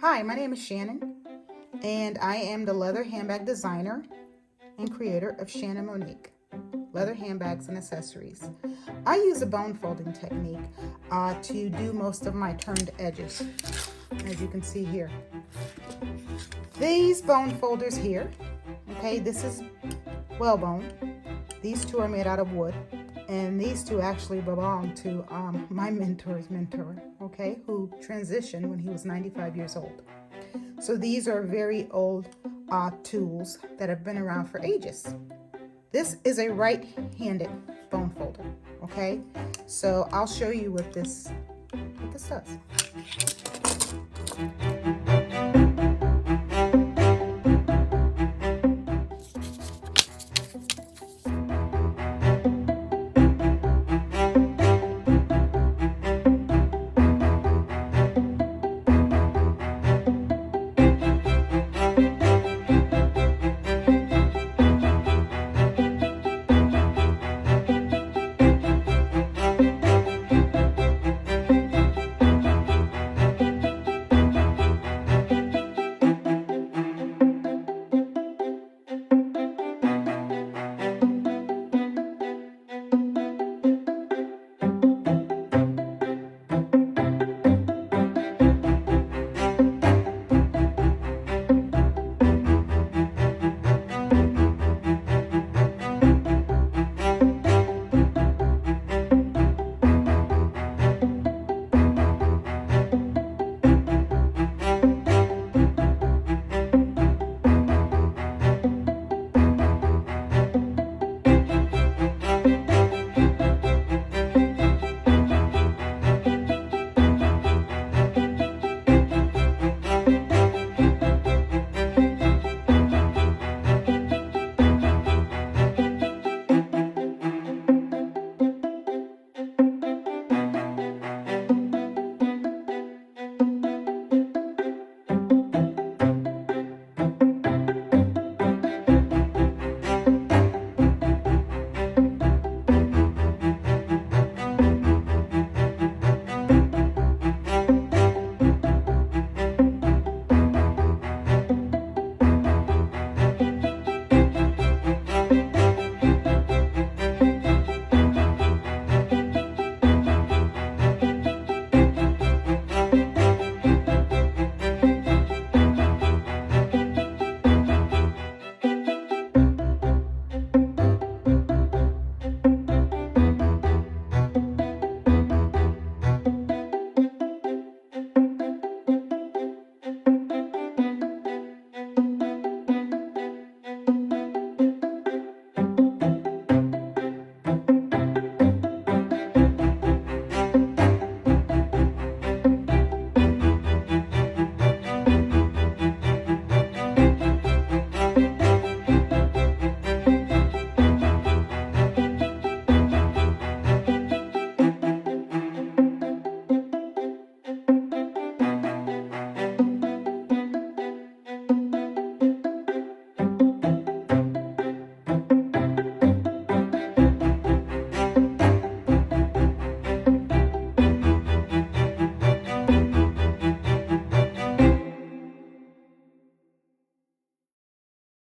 Hi, my name is Shannon, and I am the leather handbag designer and creator of Shannon Monique, leather handbags and accessories. I use a bone folding technique to do most of my turned edges, as you can see here. These bone folders here, okay, this is whalebone. These two are made out of wood, and these two actually belong to my mentor's mentor, okay, who transitioned when he was 95 years old. So these are very old tools that have been around for ages. This is a right-handed bone folder, okay? So I'll show you what this does.